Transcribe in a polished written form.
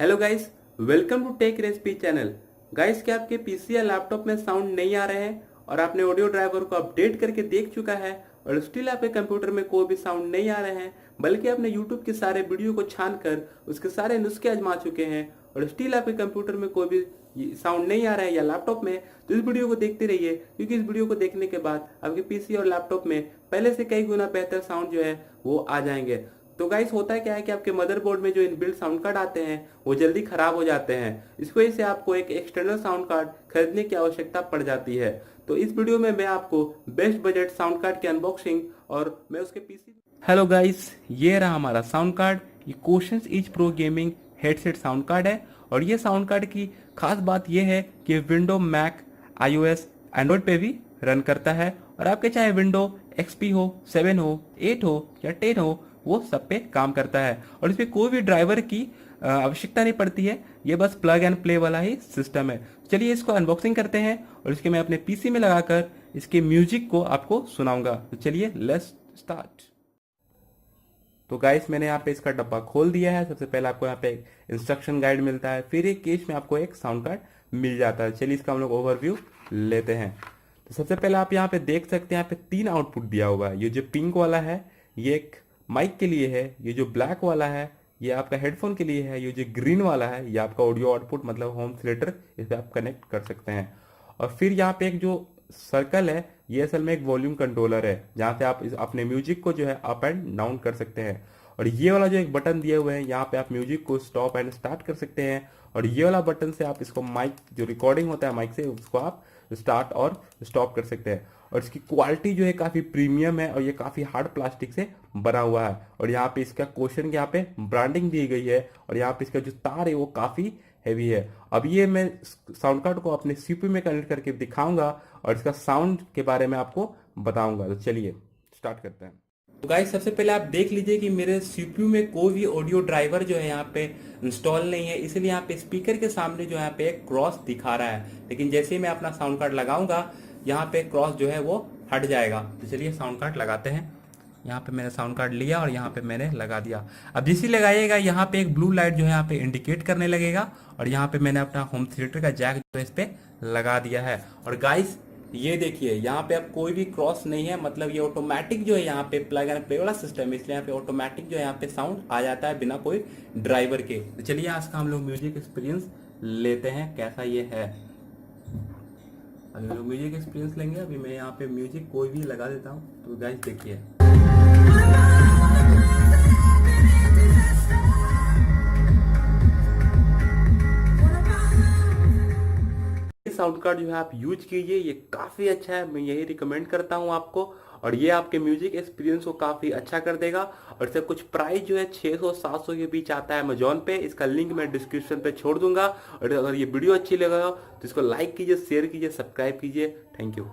Hello guys, welcome to tech recipe channel. Guys, क्या आपके PC या लैपटॉप में साउंड नहीं आ रहे हैं और आपने ऑडियो ड्राइवर को अपडेट करके देख चुका है और स्टिल आपके कंप्यूटर में कोई भी साउंड नहीं आ रहे हैं, बल्कि आपने यूट्यूब के सारे वीडियो को छान कर उसके सारे नुस्खे आजमा चुके हैं और स्टिल आपके कंप्यूटर में कोई भी साउंड नहीं आ रहा है या लैपटॉप में, तो इस वीडियो को देखते रहिए, क्योंकि इस वीडियो को देखने के बाद आपके पीसी और लैपटॉप में पहले से कई गुना बेहतर साउंड जो है वो आ जाएंगे। तो गाइस, होता है क्या है कि आपके मदरबोर्ड में जो इनबिल्ट साउंड कार्ड आते हैं वो जल्दी खराब हो जाते हैं। इस वजह से आपको एक एक्सटर्नल साउंड कार्ड खरीदने की आवश्यकता पड़ जाती है। तो इस वीडियो में मैं आपको बेस्ट बजट साउंड कार्ड की अनबॉक्सिंग और मैं उसके पीसी। हेलो गाइस, ये रहा हमारा साउंड कार्ड। ये questions is pro gaming headset sound card है और ये साउंड कार्ड की खास बात यह है कि विंडो, मैक, आईओएस, एंड्रॉइड पे भी रन करता है और आपके चाहे विंडो एक्सपी हो, 7 हो, 8 हो या 10 हो, वो सब पे काम करता है और इसमें कोई भी ड्राइवर की आवश्यकता नहीं पड़ती है। ये बस प्लग एंड प्ले वाला ही सिस्टम है। चलिए इसको अनबॉक्सिंग करते हैं और इसके मैं अपने पीसी में लगाकर इसके म्यूजिक को आपको सुनाऊंगा। तो चलिए लेट्स स्टार्ट। तो गाइस, मैंने यहाँ पे इसका डब्बा खोल दिया है। सबसे पहले आपको यहाँ पे एक इंस्ट्रक्शन गाइड मिलता है, फिर एक केस में आपको एक साउंड कार्ड मिल जाता है। चलिए इसका हम लोग ओवरव्यू लेते हैं। तो सबसे पहले आप यहाँ पे देख सकते हैं, यहाँ पे 3 आउटपुट दिया हुआ है। ये जो पिंक वाला है ये एक माइक के लिए है, ये जो ब्लैक वाला है ये आपका हेडफोन के लिए है, ये जो ग्रीन वाला है ये आपका ऑडियो आउटपुट मतलब होम थिएटर, इस पे आप कनेक्ट कर सकते हैं। और फिर यहाँ पे एक जो सर्कल है ये असल में एक वॉल्यूम कंट्रोलर है, जहाँ से आप अपने म्यूजिक को जो है अप एंड डाउन कर सकते हैं। और ये वाला जो एक बटन दिए हुए हैं यहाँ पे आप म्यूजिक को स्टॉप एंड स्टार्ट कर सकते हैं और ये वाला बटन से आप इसको माइक जो रिकॉर्डिंग होता है माइक से उसको आप स्टार्ट और स्टॉप कर सकते हैं। और इसकी क्वालिटी जो है काफ़ी प्रीमियम है और ये काफ़ी हार्ड प्लास्टिक से बना हुआ है और यहाँ पे इसका क्वेश्चन के यहाँ पे ब्रांडिंग दी गई है और यहाँ पे इसका जो तार है वो काफ़ी हैवी है। अब ये मैं साउंड कार्ड को अपने सीपीयू में कनेक्ट करके दिखाऊंगा और इसका साउंड के बारे में आपको बताऊंगा। तो चलिए स्टार्ट करते हैं। तो गाइस, सबसे पहले आप देख लीजिए कि मेरे सीपीयू में कोई भी ऑडियो ड्राइवर जो है यहाँ पे इंस्टॉल नहीं है, इसलिए यहाँ पे स्पीकर के सामने जो यहाँ पे एक क्रॉस दिखा रहा है, लेकिन जैसे ही मैं अपना साउंड कार्ड लगाऊंगा यहाँ पे क्रॉस जो है वो हट जाएगा। तो चलिए साउंड कार्ड लगाते हैं। यहाँ पे मैंने साउंड कार्ड लिया और यहाँ पे मैंने लगा दिया। अब जैसे लगाइएगा यहाँ पे एक ब्लू लाइट जो है यहाँ पे इंडिकेट करने लगेगा और यहाँ पे मैंने अपना होम थिएटर का जैक जो है इस पे लगा दिया है। और गाइस, ये देखिए यहाँ पे अब कोई भी क्रॉस नहीं है, मतलब ये ऑटोमेटिक जो है यहाँ पे प्लग एंड प्ले वाला सिस्टम है, इसलिए यहाँ पे ऑटोमेटिक जो है यहाँ पे साउंड आ जाता है बिना कोई ड्राइवर के। तो चलिए आज का हम लोग म्यूजिक एक्सपीरियंस लेते हैं कैसा ये है। अभी हम लोग म्यूजिक एक्सपीरियंस लेंगे। अभी मैं यहाँ पे म्यूजिक कोई भी लगा देता हूँ। तो गाइस देखिए, साउंड कार्ड जो है आप यूज कीजिए, ये काफ़ी अच्छा है, मैं यही रिकमेंड करता हूँ आपको। और ये आपके म्यूजिक एक्सपीरियंस को काफ़ी अच्छा कर देगा। और इसका कुछ प्राइस जो है 600-700 के बीच आता है अमेजोन पे। इसका लिंक मैं डिस्क्रिप्शन पे छोड़ दूंगा। और अगर ये वीडियो अच्छी लगा तो इसको लाइक कीजिए, शेयर कीजिए, सब्सक्राइब कीजिए। Thank you.